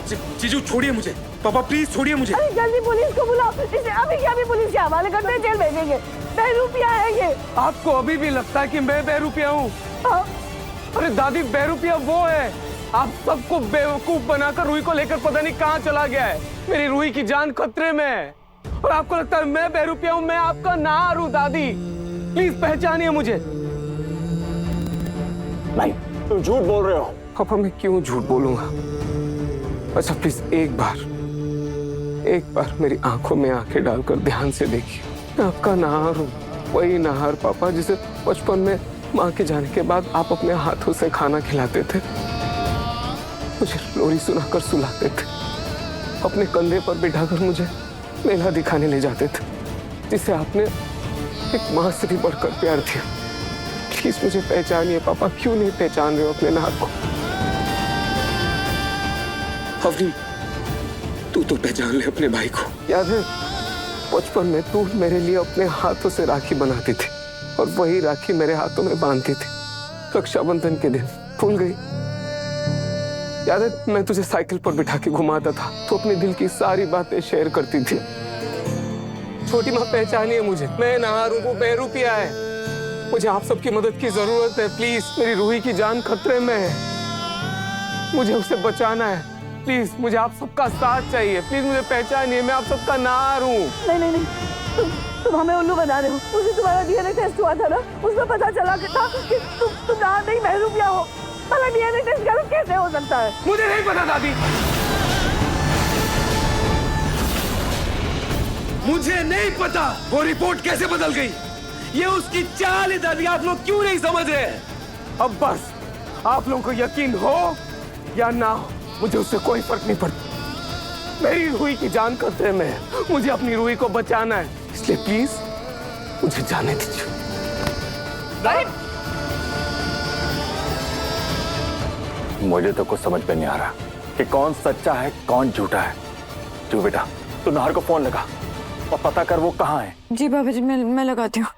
जीजू छोड़िए मुझे, पापा प्लीज छोड़िए मुझे। अरे जल्दी पुलिस को बुलाओ, इसे अभी क्या भी पुलिस के हवाले करते हैं, जेल भेजेंगे। बेरुपिया है ये। आपको अभी भी लगता है कि मैं बेरुपिया हूँ? हाँ। अरे दादी, बेरुपिया वो है, आप सबको बेवकूफ बनाकर रूही को लेकर पता नहीं कहाँ चला गया है। मेरी रूही की जान खतरे में है और आपको लगता है मैं बेरुपिया हूँ? मैं आपका नार हूँ दादी, प्लीज पहचानिए मुझे। नहीं, तुम झूठ बोल रहे हो। पापा मैं क्यों झूठ बोलूंगा? अच्छा प्लीज एक बार मेरी आंखों में आंखें डालकर ध्यान से देखिए। मैं आपका नार हूँ, वही नार पापा जिसे बचपन में माँ के जाने के बाद आप अपने हाथों से खाना खिलाते थे, मुझे लोरी सुनाकर सुलाते थे, अपने कंधे पर बिठाकर मुझे मेला दिखाने ले जाते थे, जिसे आपने एक माँ से भी बढ़कर प्यार दिया। प्लीज मुझे पहचानिए पापा, क्यों नहीं पहचान रहे हो अपने नार को? अवनी, तू तो पहचान ले अपने भाई को। याद है बचपन में तू मेरे लिए अपने हाथों से राखी बनाती थी और वही राखी मेरे हाथों में बांधती थी रक्षाबंधन के दिन, भूल गई? याद है मैं तुझे साइकिल पर बिठा के घुमाता था, तो अपने दिल की सारी बातें शेयर करती थी। छोटी माँ पहचानिए मुझे, मैं नार हूँ, वो बेरुपिया है। मुझे आप सबकी मदद की जरूरत है, प्लीज। मेरी रूही की जान खतरे में है, मुझे उसे बचाना है। प्लीज मुझे आप सबका साथ चाहिए, प्लीज मुझे पहचानिए, मैं आप सबका नार हूँ। नहीं, तुम हमें उल्लू बना रहे हो। उसे तुम्हारा डीएनए टेस्ट हुआ था ना, उसमें पता चला कि तुम नार नहीं बेरुपिया हो। भला डीएनए टेस्ट गलत कैसे हो सकता है? मुझे नहीं पता दादी, मुझे नहीं पता वो रिपोर्ट कैसे बदल गई। ये उसकी चाल है दादी, आप लोग क्यों नहीं समझ रहे? अब बस आप लोगों को यकीन हो या ना हो, मुझे उससे कोई फर्क नहीं पड़ता। मेरी रूही की जान खतरे में है, मुझे अपनी रूही को बचाना है, इसलिए प्लीज मुझे जाने दीजिए। मुझे तो कुछ समझ में नहीं आ रहा कि कौन सच्चा है कौन झूठा है। तू बेटा, तू नाहर को फोन लगा और पता कर वो कहाँ है। जी बाबा जी, मैं लगाती हूँ।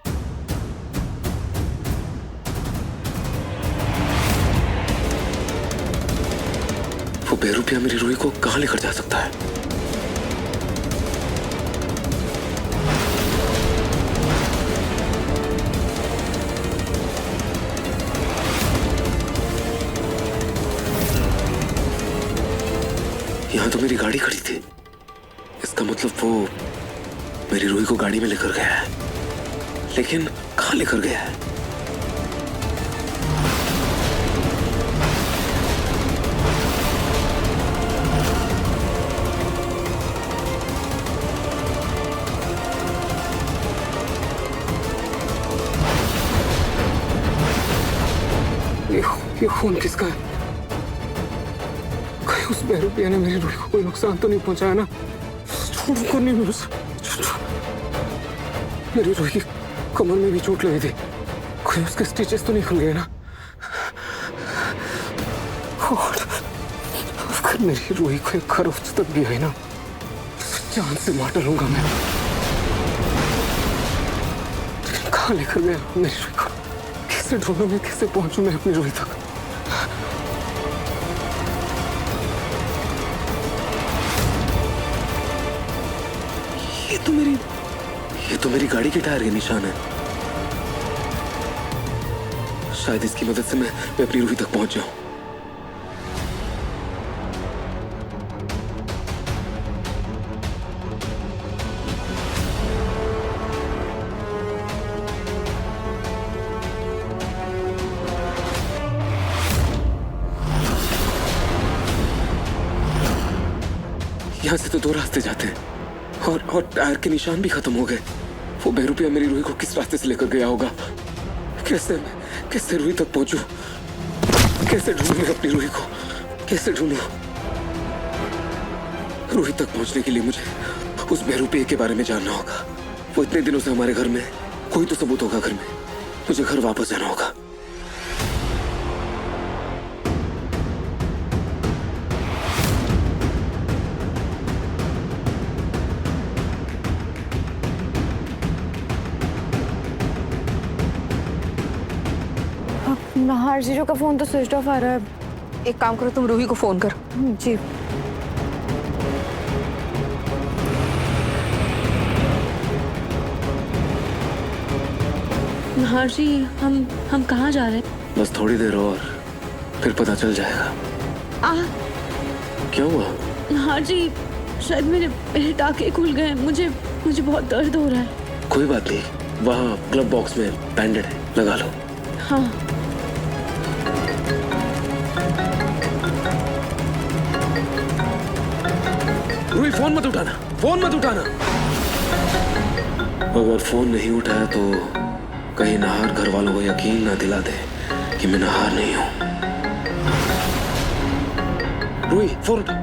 वो बेरुपिया मेरी रूही को कहाँ लेकर जा सकता है? यहाँ तो मेरी गाड़ी खड़ी थी, इसका मतलब वो मेरी रूही को गाड़ी में लेकर गया है, लेकिन कहाँ लेकर गया है? ये खून किसका है? कहीं उस बेरुपिया ने मेरी रूही को कोई नुकसान तो नहीं पहुंचाया ना? को नहीं मिल मेरी रूही की कमर में भी चोट लगी थी, कोई उसके स्टिचेस तो नहीं खुल गए ना? अगर मेरी रूही को एक खरोच तक भी है ना, जान से मार डालूंगा मैं। कहाँ लेकर गया मेरी रूही को? कैसे ढूंढूं मैं, कैसे पहुंचूं मैं अपनी रूही तक? ये तो मेरी गाड़ी के टायर के निशान है। शायद इसकी मदद से मैं अपनी रूही तक पहुंच जाऊं। यहां से तो दो रास्ते जाते हैं और टायर के निशान भी खत्म हो गए। वो बेरुपिया मेरी रूही को किस रास्ते से लेकर गया होगा? कैसे रूही तक पहुंचूं? कैसे ढूंढूं मैं अपनी रूही को? कैसे ढूंढूं? रूही तक पहुंचने के लिए मुझे उस बेरुपिया के बारे में जानना होगा। वो इतने दिनों से हमारे घर में, कोई तो सबूत होगा घर में। मुझे घर वापस जाना होगा। नाहर जीजू का फोन तो स्विच ऑफ आ रहा है। एक काम करो, तुम रूही को फोन करो। जी। नाहर जी, हम कहाँ जा रहे हैं? बस थोड़ी देर और फिर पता चल जाएगा। क्या हुआ? नाहर जी, शायद मेरे टाके खुल गए। मुझे बहुत दर्द हो रहा है। कोई बात नहीं, वहाँ ग्लव बॉक्स में बैंडेड है, लगा लो। हाँ। रूही, फोन मत उठाना, फोन मत उठाना। अगर फोन नहीं उठाया तो कहीं नाहर घर वालों को यकीन ना दिला दे कि मैं नाहर नहीं हूं। रूही, फोन उठा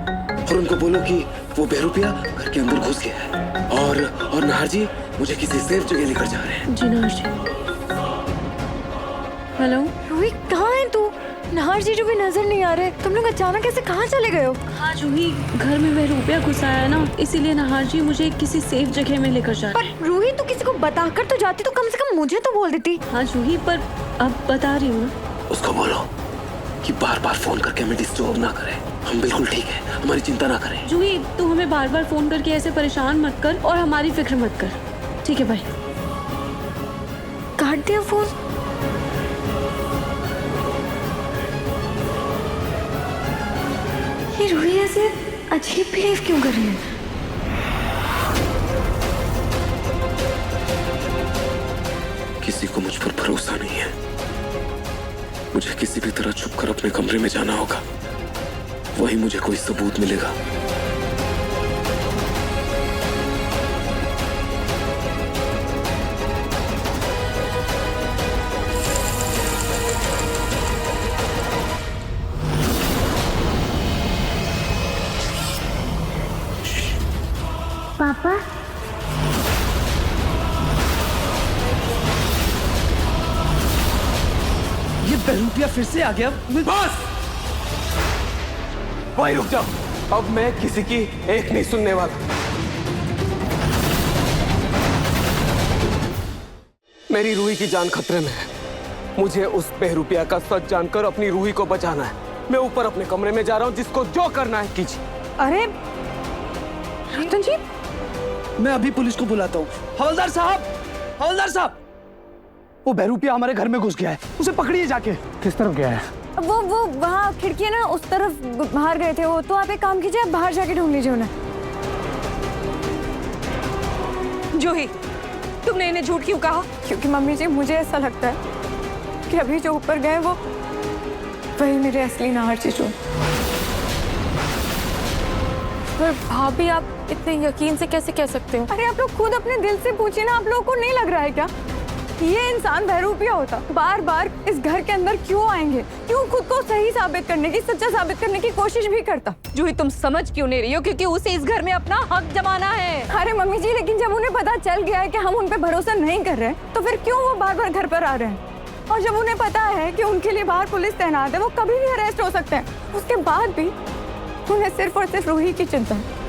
और उनको बोलो कि वो बेरुपिया घर के अंदर घुस गया है और नाहर जी मुझे किसी सेफ जगह लेकर जा रहे हैं। जी नाहर जी। हेलो रूही, कहाँ है तू? नाहर जी जो भी नजर नहीं आ रहे। तुम लोग अचानक ऐसे कहाँ चले गए हो? हाँ जूही, घर में बहरूपिया घुसा है ना, इसीलिए नाहर जी मुझे किसी सेफ जगह में लेकर जा रहे हैं। पर रूही, तू किसी को बताकर तो जाती, तो कम से कम मुझे तो बोल देती। हाँ जूही, पर अब बता रही हूँ। उसको बोलो कि बार बार फोन करके हमें डिस्टर्ब ना करे। हम बिल्कुल ठीक है, हमारी चिंता ना करें। जूही, तू हमें बार बार फोन करके ऐसे परेशान मत कर और हमारी फिक्र मत कर, ठीक है भाई? काट दिया फोन। ये रूही ऐसे अजीब बिहेव क्यों कर रही है? किसी को मुझ पर भरोसा नहीं है। मुझे किसी भी तरह छुपकर अपने कमरे में जाना होगा, वहीं मुझे कोई सबूत मिलेगा। पापा, ये बहरूपिया फिर से आ गया। बस, वहीं रुक जाओ। अब मैं किसी की एक नहीं सुनने वाला। मेरी रूही की जान खतरे में है। मुझे उस बहरूपिया का सच जानकर अपनी रूही को बचाना है। मैं ऊपर अपने कमरे में जा रहा हूँ, जिसको जो करना है कीजिए। अरे रतन जी, मैं अभी पुलिस को बुलाता हूँ। हवलदार साहब, हवलदार साहब, वो बहरूपिया हमारे घर में घुस गया है, उसे पकड़िए जाके। किस तरफ गया है? वो वहाँ खिड़की है ना, उस तरफ बाहर गए थे वो। तो आप एक काम कीजिए, आप बाहर जाके ढूंढ लीजिए उन्हें। जूही, तुमने इन्हें झूठ क्यों कहा? क्योंकि मम्मी जी, मुझे ऐसा लगता है कि अभी जो ऊपर गए वो वही मेरे असली नाहर जीजू। पर भाभी, आप इतने यकीन से कैसे कह सकते हो? अरे आप लोग खुद अपने दिल से पूछिए ना, आप लोगों को नहीं लग रहा है क्या ये इंसान बहरूपिया होता बार बार इस घर के अंदर क्यों आएंगे? क्यों खुद को सही साबित करने की, सच्चा साबित करने की कोशिश भी करता? जूही, तुम समझ क्यों नहीं रही हो? क्योंकि उसे इस घर में अपना हक जमाना है। अरे मम्मी जी, लेकिन जब उन्हें पता चल गया है कि हम उन पे भरोसा नहीं कर रहे, तो फिर क्यों वो बार बार घर पर आ रहे हैं? और जब उन्हें पता है कि उनके लिए बाहर पुलिस तैनात है, वो कभी भी अरेस्ट हो सकते हैं, उसके बाद भी उन्हें सिर्फ और सिर्फ रूही की चिंता है।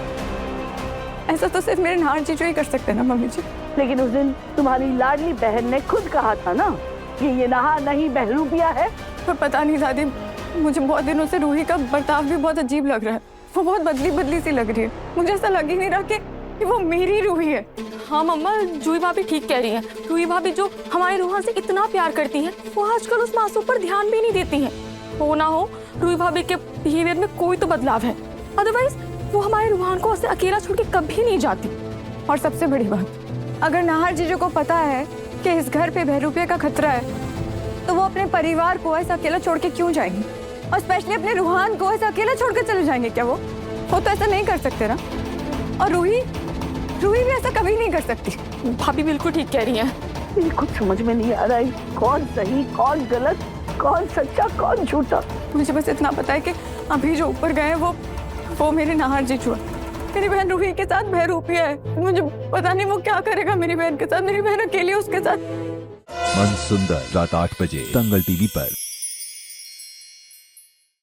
ऐसा तो सिर्फ मेरे नाहर जीजू ही कर सकते हैं ना मम्मी जी। लेकिन उस दिन तुम्हारी लाडली बहन ने खुद कहा था ना कि ये नाहर नहीं बहरूपिया है। पर पता नहीं दादी, मुझे बहुत दिनों से रूही का बर्ताव भी बहुत अजीब लग रहा है। वो बहुत बदली बदली सी लग रही है। मुझे ऐसा लग ही नहीं रहा कि वो मेरी रूही है। हाँ मम्मा, जूही भाभी ठीक कह रही हैं। रूही भाभी जो हमारे रूहान से इतना प्यार करती हैं, वो आजकल उस मासूम पर ध्यान भी नहीं देती हैं। हो ना हो रूही भाभी के बिहेवियर में कोई तो बदलाव है, अदरवाइज वो हमारे रूहान को ऐसे अकेला छोड़ के कभी नहीं जाती। और सबसे बड़ी बात, अगर नाहर जीजू को पता है कि इस घर पे बहरूपिया का खतरा है, तो वो अपने परिवार को ऐसा अकेला छोड़ के क्यों जाएंगे? और स्पेशली अपने रूहान को ऐसा अकेला छोड़ के चले जाएंगे क्या? वो तो ऐसा नहीं कर सकते ना। और रूही भी ऐसा कभी नहीं कर सकती। भाभी बिल्कुल ठीक कह रही हैं। मुझे कुछ समझ में नहीं आ रहा है, कौन सही कौन गलत, कौन सच्चा कौन झूठा। मुझे बस इतना पता है कि अभी जो ऊपर गए वो मेरे नाहर जीजू है। मेरी बहन रूही के साथ बहरूपिया है। मुझे पता नहीं वो क्या करेगा मेरी बहन के साथ। मेरी बहन अकेली उसके साथ। मन सुंदर, रात 8 बजे दंगल टीवी पर।